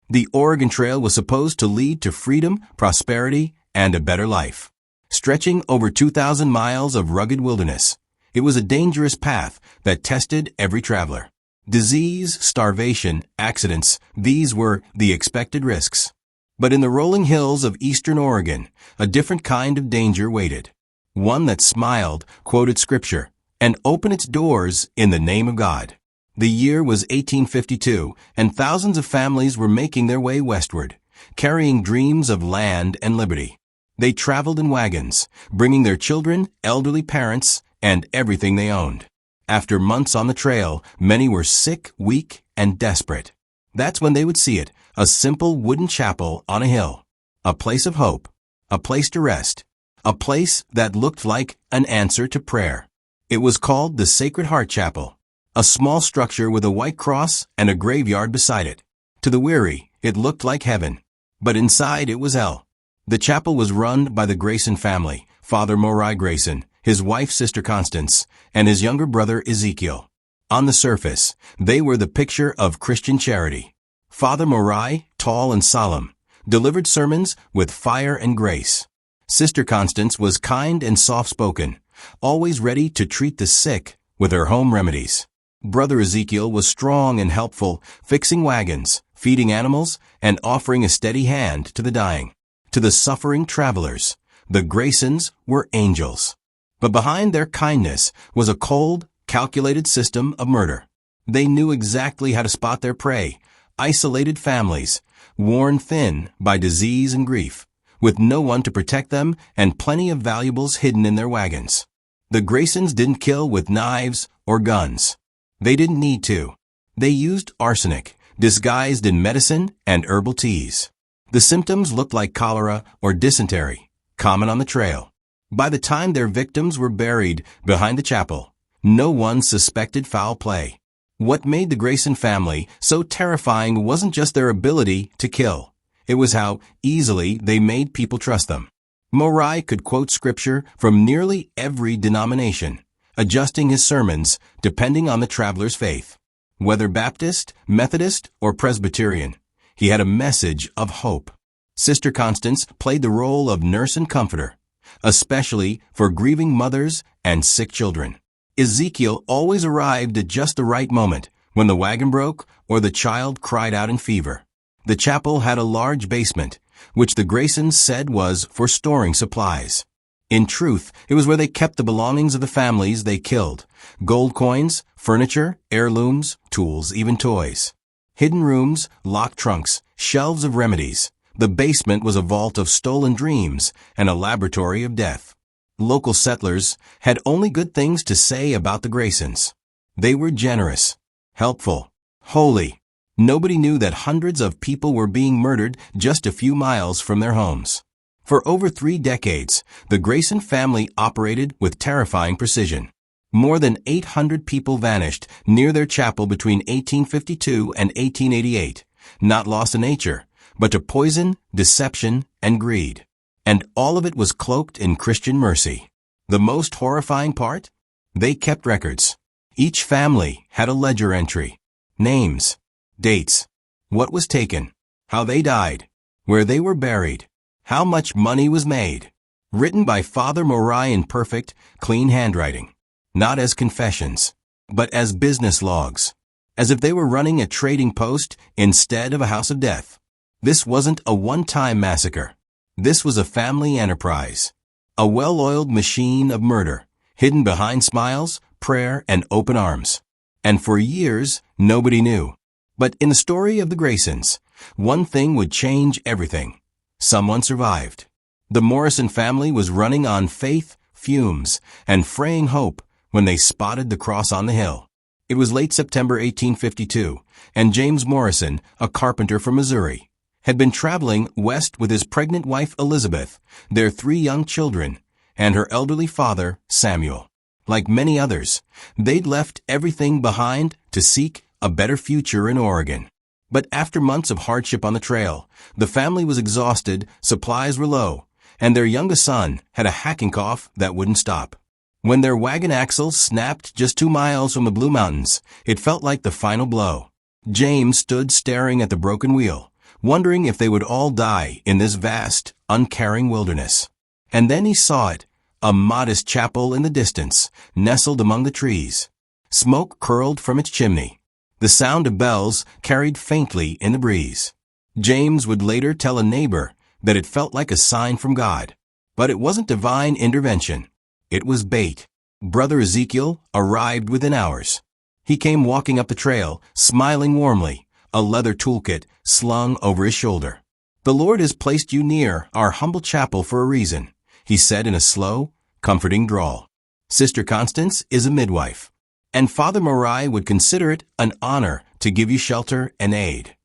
The Oregon Trail was supposed to lead to freedom, prosperity, and a better life. Stretching over 2,000 miles of rugged wilderness, it was a dangerous path that tested every traveler. Disease, starvation, accidents, these were the expected risks. But in the rolling hills of eastern Oregon, a different kind of danger waited. One that smiled, quoted scripture, and opened its doors in the name of God. The year was 1852, and thousands of families were making their way westward, carrying dreams of land and liberty. They traveled in wagons, bringing their children, elderly parents, and everything they owned. After months on the trail, many were sick, weak, and desperate. That's when they would see it, a simple wooden chapel on a hill. A place of hope, a place to rest, a place that looked like an answer to prayer. It was called the Sacred Heart Chapel, a small structure with a white cross and a graveyard beside it. To the weary, it looked like heaven, but inside it was hell. The chapel was run by the Grayson family, Father Moriah Grayson, his wife Sister Constance, and his younger brother Ezekiel. On the surface, they were the picture of Christian charity. Father Moriah, tall and solemn, delivered sermons with fire and grace. Sister Constance was kind and soft-spoken, always ready to treat the sick with her home remedies. Brother Ezekiel was strong and helpful, fixing wagons, feeding animals, and offering a steady hand to the dying. To the suffering travelers, the Graysons were angels. But behind their kindness was a cold, calculated system of murder. They knew exactly how to spot their prey, isolated families, worn thin by disease and grief, with no one to protect them and plenty of valuables hidden in their wagons. The Graysons didn't kill with knives or guns. They didn't need to. They used arsenic, disguised in medicine and herbal teas. The symptoms looked like cholera or dysentery, common on the trail. By the time their victims were buried behind the chapel, no one suspected foul play. What made the Grayson family so terrifying wasn't just their ability to kill. It was how easily they made people trust them. Moriah could quote scripture from nearly every denomination, adjusting his sermons depending on the traveler's faith. Whether Baptist, Methodist, or Presbyterian, he had a message of hope. Sister Constance played the role of nurse and comforter, especially for grieving mothers and sick children. Ezekiel always arrived at just the right moment, when the wagon broke or the child cried out in fever. The chapel had a large basement, which the Graysons said was for storing supplies. In truth, it was where they kept the belongings of the families they killed: gold coins, furniture, heirlooms, tools, even toys. Hidden rooms, locked trunks, shelves of remedies. The basement was a vault of stolen dreams and a laboratory of death. Local settlers had only good things to say about the Graysons. They were generous, helpful, holy. Nobody knew that hundreds of people were being murdered just a few miles from their homes. For over 3 decades, the Grayson family operated with terrifying precision. More than 800 people vanished near their chapel between 1852 and 1888, not lost to nature, but to poison, deception, and greed. And all of it was cloaked in Christian mercy. The most horrifying part? They kept records. Each family had a ledger entry. Names, dates, what was taken, how they died, where they were buried, how much money was made. Written by Father Moriah in perfect, clean handwriting. Not as confessions, but as business logs. As if they were running a trading post instead of a house of death. This wasn't a one-time massacre. This was a family enterprise. A well-oiled machine of murder, hidden behind smiles, prayer, and open arms. And for years, nobody knew. But in the story of the Graysons, one thing would change everything. Someone survived. The Morrison family was running on faith, fumes, and fraying hope when they spotted the cross on the hill. It was late September 1852, and James Morrison, a carpenter from Missouri, had been traveling west with his pregnant wife Elizabeth, their 3 young children, and her elderly father, Samuel. Like many others, they'd left everything behind to seek a better future in Oregon. But after months of hardship on the trail, the family was exhausted, supplies were low, and their youngest son had a hacking cough that wouldn't stop. When their wagon axle snapped just 2 miles from the Blue Mountains, it felt like the final blow. James stood staring at the broken wheel, wondering if they would all die in this vast, uncaring wilderness. And then he saw it, a modest chapel in the distance, nestled among the trees. Smoke curled from its chimney. The sound of bells carried faintly in the breeze. James would later tell a neighbor that it felt like a sign from God. But it wasn't divine intervention. It was bait. Brother Ezekiel arrived within hours. He came walking up the trail, smiling warmly, a leather toolkit slung over his shoulder. "The Lord has placed you near our humble chapel for a reason," he said in a slow, comforting drawl. "Sister Constance is a midwife, and Father Morai would consider it an honor to give you shelter and aid."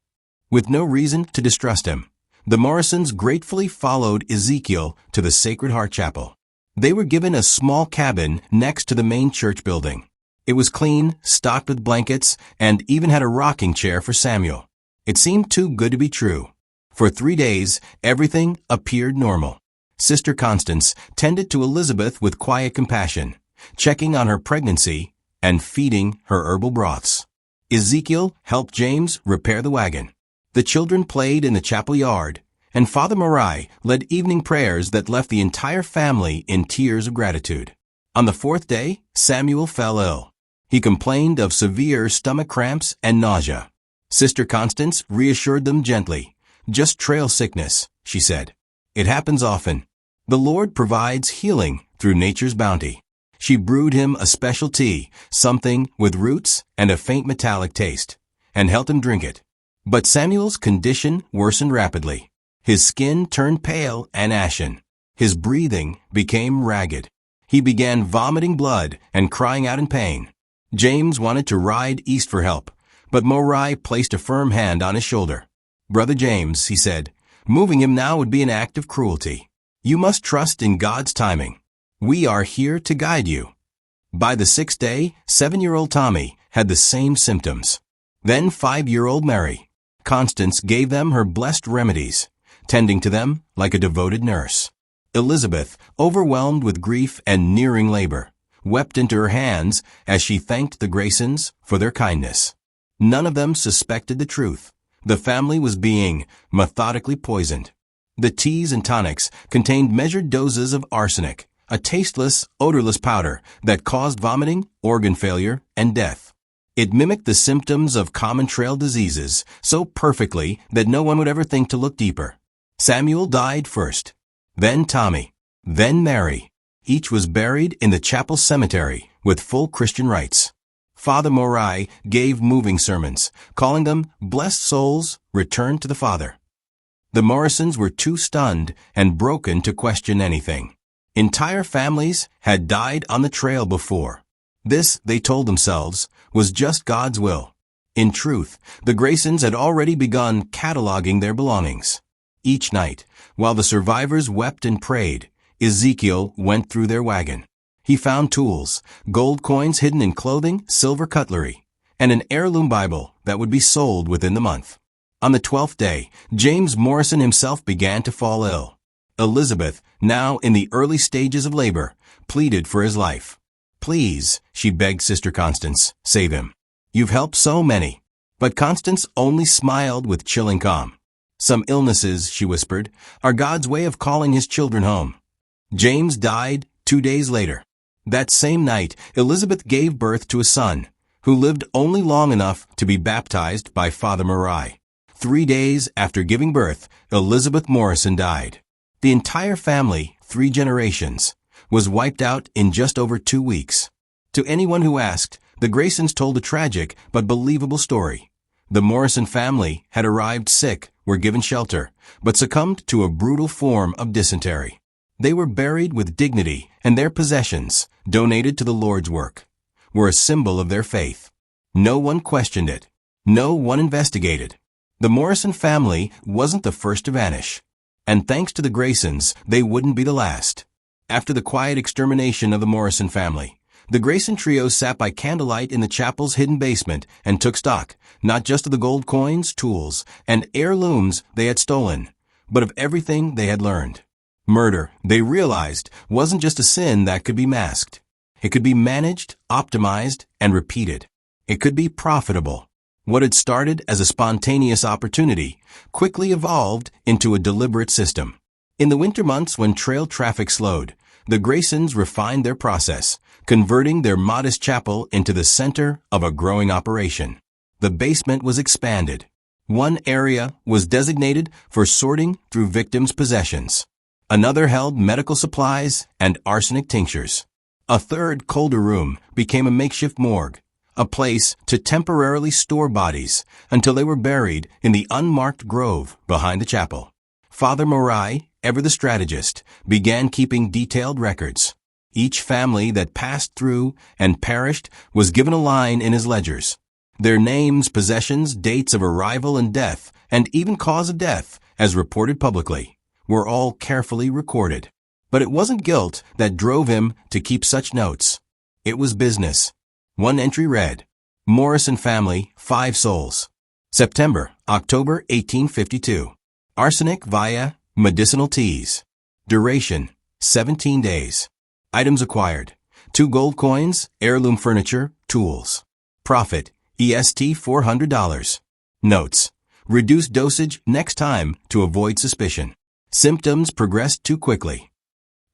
With no reason to distrust him, the Morrisons gratefully followed Ezekiel to the Sacred Heart Chapel. They were given a small cabin next to the main church building. It was clean, stocked with blankets, and even had a rocking chair for Samuel. It seemed too good to be true. For 3 days, everything appeared normal. Sister Constance tended to Elizabeth with quiet compassion, checking on her pregnancy and feeding her herbal broths. Ezekiel helped James repair the wagon. The children played in the chapel yard, and Father Morai led evening prayers that left the entire family in tears of gratitude. On the 4th day, Samuel fell ill. He complained of severe stomach cramps and nausea. Sister Constance reassured them gently. "Just trail sickness," she said. "It happens often. The Lord provides healing through nature's bounty." She brewed him a special tea, something with roots and a faint metallic taste, and helped him drink it. But Samuel's condition worsened rapidly. His skin turned pale and ashen. His breathing became ragged. He began vomiting blood and crying out in pain. James wanted to ride east for help, but Morai placed a firm hand on his shoulder. "Brother James," he said, "moving him now would be an act of cruelty. You must trust in God's timing. We are here to guide you." By the 6th day, 7-year-old Tommy had the same symptoms. Then 5-year-old Mary. Constance gave them her blessed remedies, tending to them like a devoted nurse. Elizabeth, overwhelmed with grief and nearing labor, wept into her hands as she thanked the Graysons for their kindness. None of them suspected the truth. The family was being methodically poisoned. The teas and tonics contained measured doses of arsenic, a tasteless, odorless powder that caused vomiting, organ failure, and death. It mimicked the symptoms of common trail diseases so perfectly that no one would ever think to look deeper. Samuel died first, then Tommy, then Mary. Each was buried in the chapel cemetery with full Christian rites. Father Morai gave moving sermons, calling them blessed souls returned to the Father. The Morrisons were too stunned and broken to question anything. Entire families had died on the trail before. This, they told themselves, was just God's will. In truth, the Graysons had already begun cataloging their belongings. Each night, while the survivors wept and prayed, Ezekiel went through their wagon. He found tools, gold coins hidden in clothing, silver cutlery, and an heirloom Bible that would be sold within the month. On the 12th day, James Morrison himself began to fall ill. Elizabeth, now in the early stages of labor, pleaded for his life. "Please," she begged Sister Constance, "save him. You've helped so many." But Constance only smiled with chilling calm. "Some illnesses," she whispered, "are God's way of calling his children home." James died 2 days later. That same night, Elizabeth gave birth to a son, who lived only long enough to be baptized by Father Morai. 3 days after giving birth, Elizabeth Morrison died. The entire family, 3 generations, was wiped out in just over 2 weeks. To anyone who asked, the Graysons told a tragic but believable story. The Morrison family had arrived sick, were given shelter, but succumbed to a brutal form of dysentery. They were buried with dignity, and their possessions, donated to the Lord's work, were a symbol of their faith. No one questioned it. No one investigated. The Morrison family wasn't the first to vanish. And thanks to the Graysons, they wouldn't be the last. After the quiet extermination of the Morrison family, the Grayson trio sat by candlelight in the chapel's hidden basement and took stock, not just of the gold coins, tools, and heirlooms they had stolen, but of everything they had learned. Murder, they realized, wasn't just a sin that could be masked. It could be managed, optimized, and repeated. It could be profitable. What had started as a spontaneous opportunity quickly evolved into a deliberate system. In the winter months when trail traffic slowed, the Graysons refined their process, converting their modest chapel into the center of a growing operation. The basement was expanded. One area was designated for sorting through victims' possessions. Another held medical supplies and arsenic tinctures. A third, colder room became a makeshift morgue, a place to temporarily store bodies until they were buried in the unmarked grove behind the chapel. Father Morai, ever the strategist, began keeping detailed records. Each family that passed through and perished was given a line in his ledgers. Their names, possessions, dates of arrival and death, and even cause of death, as reported publicly, were all carefully recorded. But it wasn't guilt that drove him to keep such notes. It was business. One entry read, Morrison family, 5 souls. September, October 1852. Arsenic via medicinal teas. Duration, 17 days. Items acquired, 2 gold coins, heirloom furniture, tools. Profit, EST $400. Notes, reduce dosage next time to avoid suspicion. Symptoms progressed too quickly.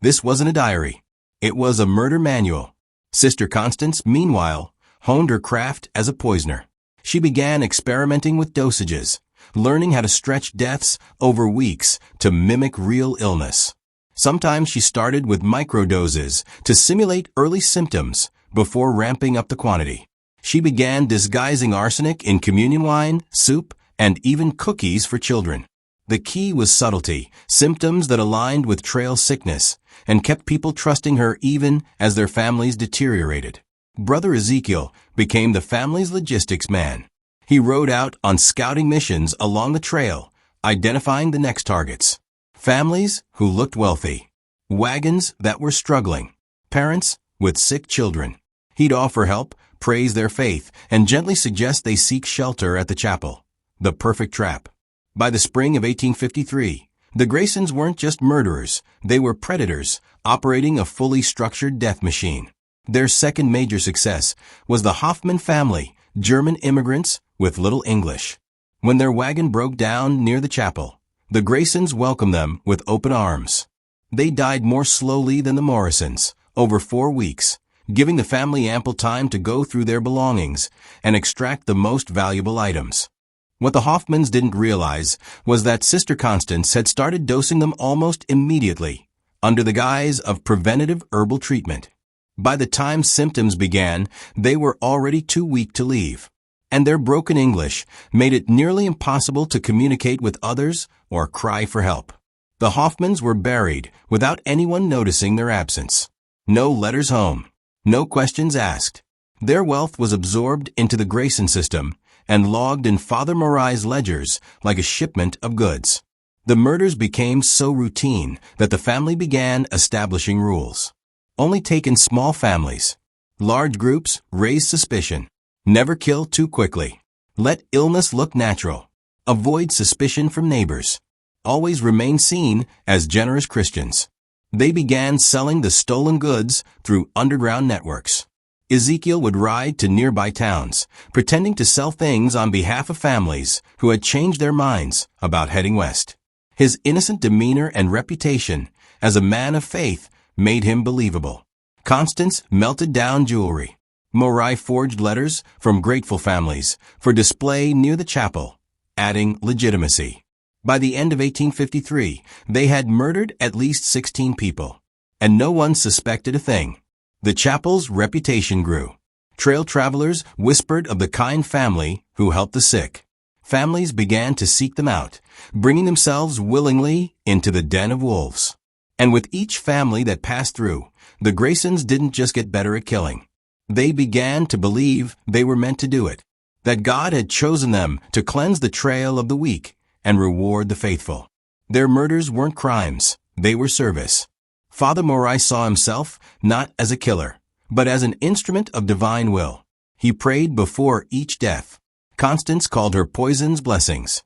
This wasn't a diary. It was a murder manual. Sister Constance, meanwhile, honed her craft as a poisoner. She began experimenting with dosages, learning how to stretch deaths over weeks to mimic real illness. Sometimes she started with microdoses to simulate early symptoms before ramping up the quantity. She began disguising arsenic in communion wine, soup, and even cookies for children. The key was subtlety, symptoms that aligned with trail sickness, and kept people trusting her even as their families deteriorated. Brother Ezekiel became the family's logistics man. He rode out on scouting missions along the trail, identifying the next targets. Families who looked wealthy. Wagons that were struggling. Parents with sick children. He'd offer help, praise their faith, and gently suggest they seek shelter at the chapel. The perfect trap. By the spring of 1853, the Graysons weren't just murderers, they were predators, operating a fully structured death machine. Their second major success was the Hoffman family, German immigrants with little English. When their wagon broke down near the chapel, the Graysons welcomed them with open arms. They died more slowly than the Morrisons, over 4 weeks, giving the family ample time to go through their belongings and extract the most valuable items. What the Hoffmans didn't realize was that Sister Constance had started dosing them almost immediately, under the guise of preventative herbal treatment. By the time symptoms began, they were already too weak to leave, and their broken English made it nearly impossible to communicate with others or cry for help. The Hoffmans were buried without anyone noticing their absence. No letters home, no questions asked. Their wealth was absorbed into the Grayson system and logged in Father Morai's ledgers like a shipment of goods. The murders became so routine that the family began establishing rules. Only take in small families. Large groups raise suspicion. Never kill too quickly. Let illness look natural. Avoid suspicion from neighbors. Always remain seen as generous Christians. They began selling the stolen goods through underground networks. Ezekiel would ride to nearby towns, pretending to sell things on behalf of families who had changed their minds about heading west. His innocent demeanor and reputation as a man of faith made him believable. Constance melted down jewelry. Morai forged letters from grateful families for display near the chapel, adding legitimacy. By the end of 1853, they had murdered at least 16 people, and no one suspected a thing. The chapel's reputation grew. Trail travelers whispered of the kind family who helped the sick. Families began to seek them out, bringing themselves willingly into the den of wolves. And with each family that passed through, the Graysons didn't just get better at killing. They began to believe they were meant to do it, that God had chosen them to cleanse the trail of the weak and reward the faithful. Their murders weren't crimes, they were service. Father Morai saw himself not as a killer, but as an instrument of divine will. He prayed before each death. Constance called her poisons blessings.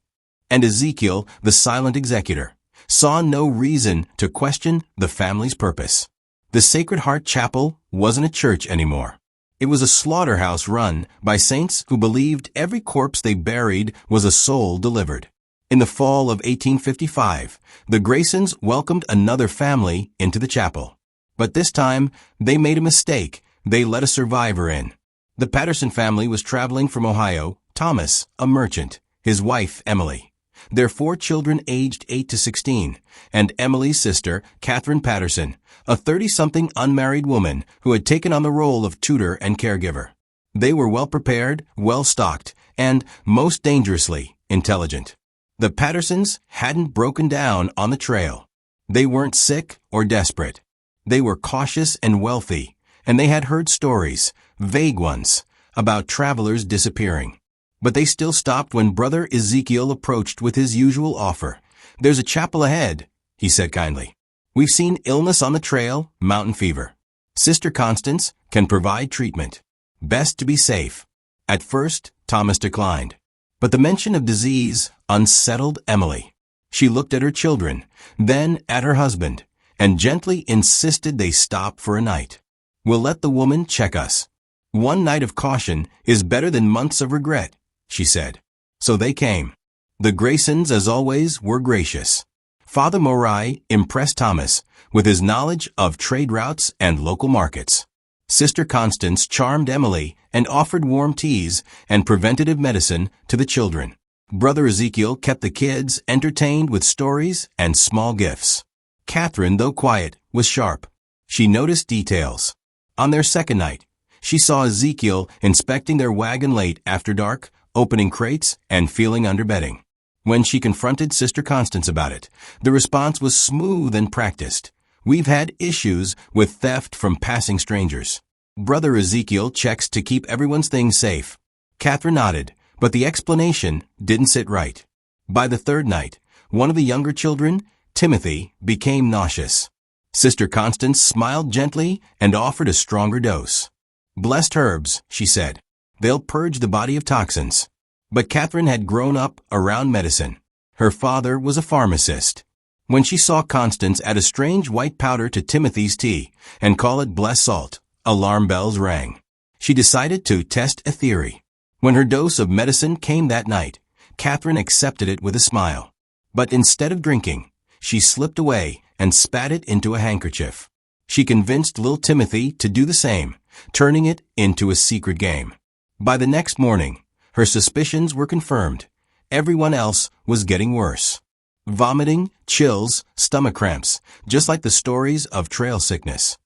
And Ezekiel, the silent executor, saw no reason to question the family's purpose. The Sacred Heart Chapel wasn't a church anymore. It was a slaughterhouse run by saints who believed every corpse they buried was a soul delivered. In the fall of 1855, the Graysons welcomed another family into the chapel. But this time, they made a mistake. They let a survivor in. The Patterson family was traveling from Ohio, Thomas, a merchant, his wife, Emily, their 4 children aged 8 to 16, and Emily's sister, Catherine Patterson, a 30-something unmarried woman who had taken on the role of tutor and caregiver. They were well-prepared, well-stocked, and, most dangerously, intelligent. The Pattersons hadn't broken down on the trail. They weren't sick or desperate. They were cautious and wealthy, and they had heard stories, vague ones, about travelers disappearing. But they still stopped when Brother Ezekiel approached with his usual offer. "There's a chapel ahead," he said kindly. "We've seen illness on the trail, mountain fever. Sister Constance can provide treatment. Best to be safe." At first, Thomas declined. But the mention of disease unsettled Emily. She looked at her children, then at her husband, and gently insisted they stop for a night. "We'll let the woman check us. One night of caution is better than months of regret," she said. So they came. The Graysons, as always, were gracious. Father Morai impressed Thomas with his knowledge of trade routes and local markets. Sister Constance charmed Emily and offered warm teas and preventative medicine to the children. Brother Ezekiel kept the kids entertained with stories and small gifts. Catherine, though quiet, was sharp. She noticed details. On their second night, she saw Ezekiel inspecting their wagon late after dark, opening crates, and feeling under bedding. When she confronted Sister Constance about it, the response was smooth and practiced. "We've had issues with theft from passing strangers. Brother Ezekiel checks to keep everyone's things safe." Catherine nodded, but the explanation didn't sit right. By the third night, one of the younger children, Timothy, became nauseous. Sister Constance smiled gently and offered a stronger dose. "Blessed herbs," she said. "They'll purge the body of toxins." But Catherine had grown up around medicine. Her father was a pharmacist. When she saw Constance add a strange white powder to Timothy's tea and call it blessed salt, alarm bells rang. She decided to test a theory. When her dose of medicine came that night, Catherine accepted it with a smile. But instead of drinking, she slipped away and spat it into a handkerchief. She convinced little Timothy to do the same, turning it into a secret game. By the next morning, her suspicions were confirmed. Everyone else was getting worse. Vomiting, chills, stomach cramps, just like the stories of trail sickness.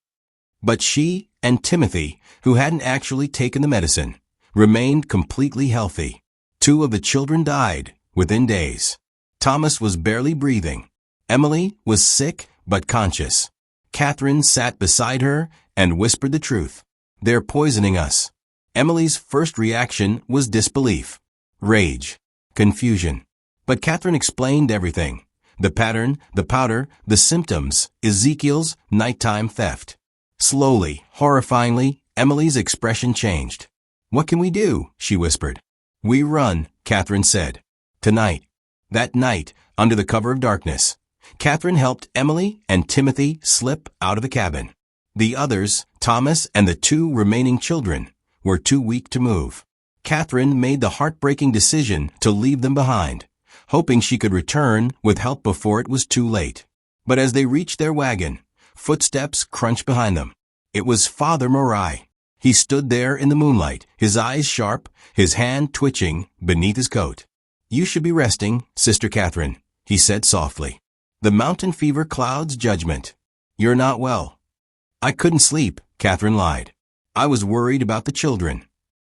But she and Timothy, who hadn't actually taken the medicine, remained completely healthy. 2 of the children died within days. Thomas was barely breathing. Emily was sick but conscious. Catherine sat beside her and whispered the truth. "They're poisoning us." Emily's first reaction was disbelief, rage, confusion. But Catherine explained everything. The pattern, the powder, the symptoms, Ezekiel's nighttime theft. Slowly, horrifyingly, Emily's expression changed. "What can we do?" she whispered. "We run," Catherine said. "Tonight." That night, under the cover of darkness, Catherine helped Emily and Timothy slip out of the cabin. The others, Thomas and the 2 remaining children, were too weak to move. Catherine made the heartbreaking decision to leave them behind, hoping she could return with help before it was too late. But as they reached their wagon, footsteps crunched behind them. It was Father Morai. He stood there in the moonlight, his eyes sharp, his hand twitching beneath his coat. "You should be resting, Sister Catherine," he said softly. "The mountain fever clouds judgment. You're not well." "I couldn't sleep," Catherine lied. "I was worried about the children."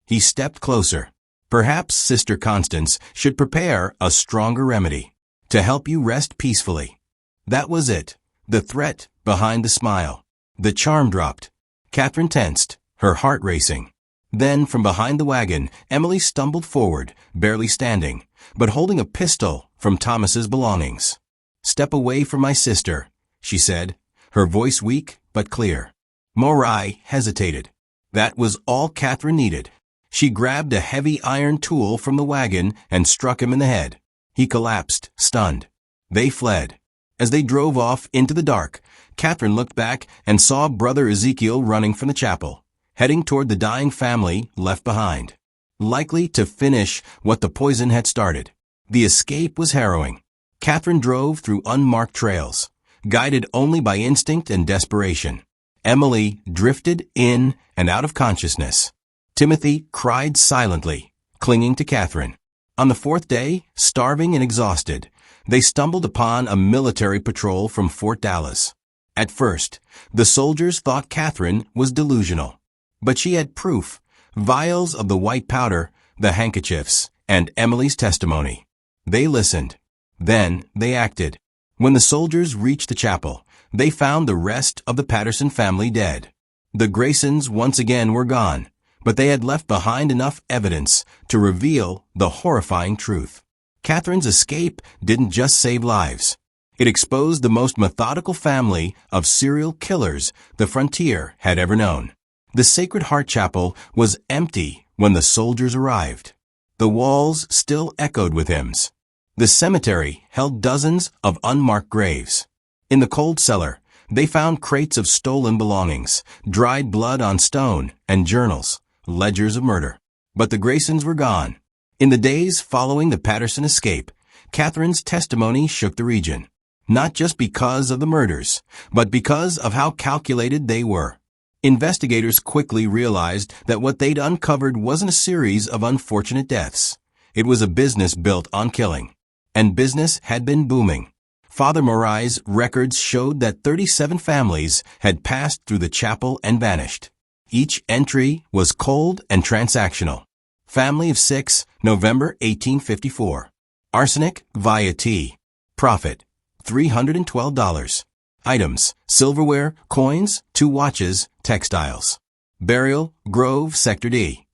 He stepped closer. "Perhaps Sister Constance should prepare a stronger remedy to help you rest peacefully." That was it, the threat behind the smile. The charm dropped. Catherine tensed, her heart racing. Then, from behind the wagon, Emily stumbled forward, barely standing, but holding a pistol from Thomas's belongings. "Step away from my sister," she said, her voice weak but clear. Morai hesitated. That was all Catherine needed. She grabbed a heavy iron tool from the wagon and struck him in the head. He collapsed, stunned. They fled. As they drove off into the dark, Catherine looked back and saw Brother Ezekiel running from the chapel, heading toward the dying family left behind, likely to finish what the poison had started. The escape was harrowing. Catherine drove through unmarked trails, guided only by instinct and desperation. Emily drifted in and out of consciousness. Timothy cried silently, clinging to Catherine. On the fourth day, starving and exhausted, they stumbled upon a military patrol from Fort Dallas. At first, the soldiers thought Catherine was delusional. But she had proof, vials of the white powder, the handkerchiefs, and Emily's testimony. They listened. Then they acted. When the soldiers reached the chapel, they found the rest of the Patterson family dead. The Graysons once again were gone, but they had left behind enough evidence to reveal the horrifying truth. Catherine's escape didn't just save lives. It exposed the most methodical family of serial killers the frontier had ever known. The Sacred Heart Chapel was empty when the soldiers arrived. The walls still echoed with hymns. The cemetery held dozens of unmarked graves. In the cold cellar, they found crates of stolen belongings, dried blood on stone, and journals, ledgers of murder. But the Graysons were gone. In the days following the Patterson escape, Catherine's testimony shook the region, not just because of the murders, but because of how calculated they were. Investigators quickly realized that what they'd uncovered wasn't a series of unfortunate deaths. It was a business built on killing. And business had been booming. Father Morai's records showed that 37 families had passed through the chapel and vanished. Each entry was cold and transactional. Family of 6, November 1854. Arsenic via tea. Profit, $312. Items, silverware, coins, 2 watches, textiles. Burial, Grove, Sector D.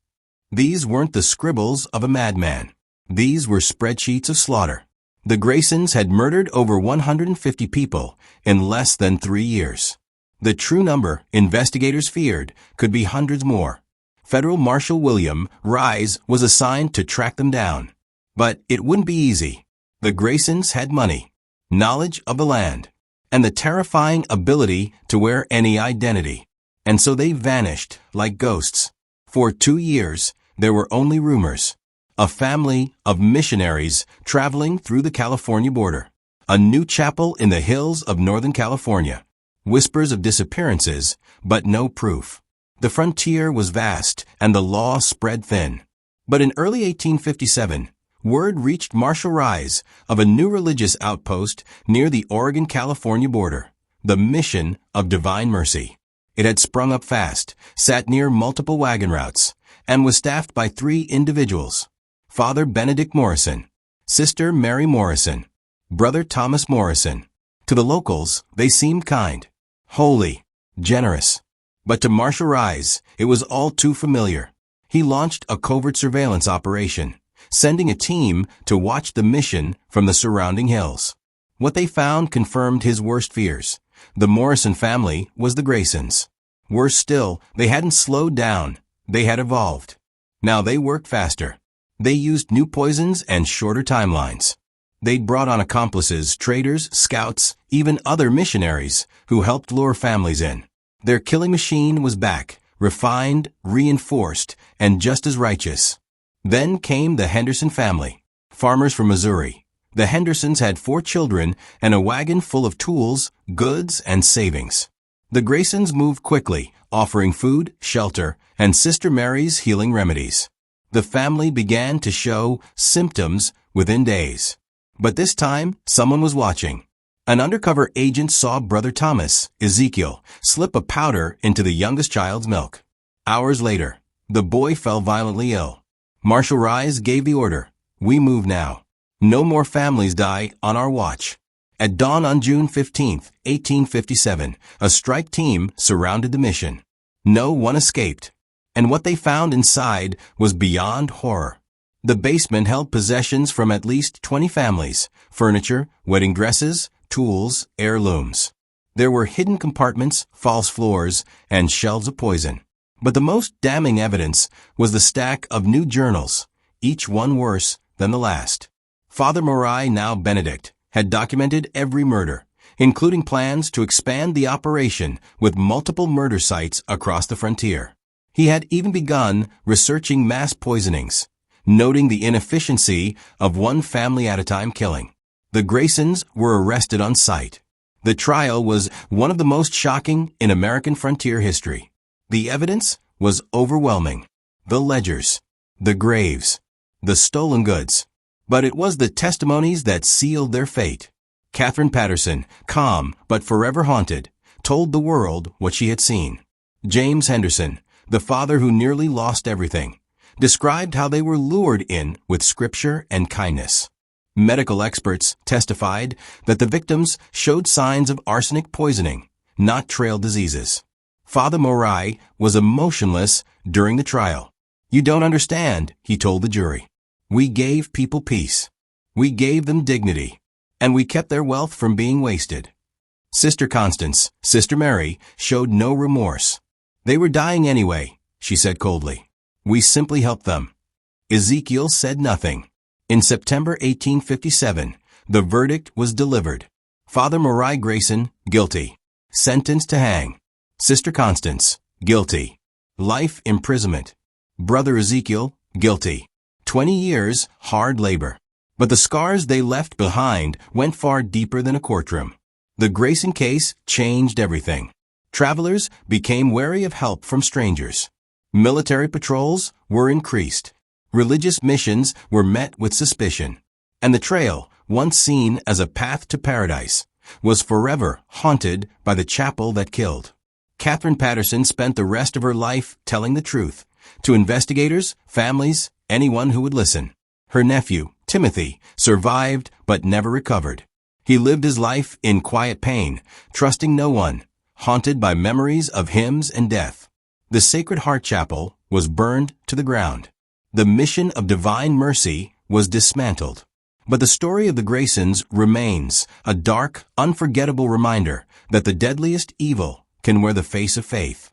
These weren't the scribbles of a madman. These were spreadsheets of slaughter. The Graysons had murdered over 150 people in less than 3 years. The true number, investigators feared, could be hundreds more. Federal Marshal William Ruse was assigned to track them down. But it wouldn't be easy. The Graysons had money, knowledge of the land, and the terrifying ability to wear any identity. And so they vanished like ghosts. For 2 years, there were only rumors. A family of missionaries traveling through the California border. A new chapel in the hills of Northern California. Whispers of disappearances, but no proof. The frontier was vast and the law spread thin. But in early 1857, word reached Marshal Ruse of a new religious outpost near the Oregon-California border, the Mission of Divine Mercy. It had sprung up fast, sat near multiple wagon routes, and was staffed by 3 individuals. Father Benedict Morrison, Sister Mary Morrison, Brother Thomas Morrison. To the locals, they seemed kind, holy, generous. But to Marshal Ruse, it was all too familiar. He launched a covert surveillance operation, sending a team to watch the mission from the surrounding hills. What they found confirmed his worst fears. The Morrison family was the Graysons. Worse still, they hadn't slowed down. They had evolved. Now they worked faster. They used new poisons and shorter timelines. They'd brought on accomplices, traders, scouts, even other missionaries who helped lure families in. Their killing machine was back, refined, reinforced, and just as righteous. Then came the Henderson family, farmers from Missouri. The Hendersons had 4 children and a wagon full of tools, goods, and savings. The Graysons moved quickly, offering food, shelter, and Sister Mary's healing remedies. The family began to show symptoms within days. But this time, someone was watching. An undercover agent saw Brother Thomas, Ezekiel, slip a powder into the youngest child's milk. Hours later, the boy fell violently ill. Marshal Ruse gave the order, "We move now. No more families die on our watch." At dawn on June 15, 1857, a strike team surrounded the mission. No one escaped. And what they found inside was beyond horror. The basement held possessions from at least 20 families, furniture, wedding dresses, tools, heirlooms. There were hidden compartments, false floors, and shelves of poison. But the most damning evidence was the stack of new journals, each one worse than the last. Father Morai, now Benedict, had documented every murder, including plans to expand the operation with multiple murder sites across the frontier. He had even begun researching mass poisonings, noting the inefficiency of one family at a time killing. The Graysons were arrested on sight. The trial was one of the most shocking in American frontier history. The evidence was overwhelming. The ledgers, the graves, the stolen goods. But it was the testimonies that sealed their fate. Catherine Patterson, calm but forever haunted, told the world what she had seen. James Henderson, the father who nearly lost everything, described how they were lured in with scripture and kindness. Medical experts testified that the victims showed signs of arsenic poisoning, not trail diseases. Father Morai was emotionless during the trial. "You don't understand," he told the jury. "We gave people peace. We gave them dignity. And we kept their wealth from being wasted." Sister Constance, Sister Mary, showed no remorse. "They were dying anyway," she said coldly. "We simply helped them." Ezekiel said nothing. In September 1857, the verdict was delivered. Father Morai Grayson, guilty. Sentenced to hang. Sister Constance, guilty. Life imprisonment. Brother Ezekiel, guilty. 20 years hard labor. But the scars they left behind went far deeper than a courtroom. The Grayson case changed everything. Travelers became wary of help from strangers. Military patrols were increased. Religious missions were met with suspicion. And the trail, once seen as a path to paradise, was forever haunted by the chapel that killed. Catherine Patterson spent the rest of her life telling the truth to investigators, families, anyone who would listen. Her nephew, Timothy, survived but never recovered. He lived his life in quiet pain, trusting no one, haunted by memories of hymns and death. The Sacred Heart Chapel was burned to the ground. The mission of divine mercy was dismantled. But the story of the Graysons remains a dark, unforgettable reminder that the deadliest evil can wear the face of faith.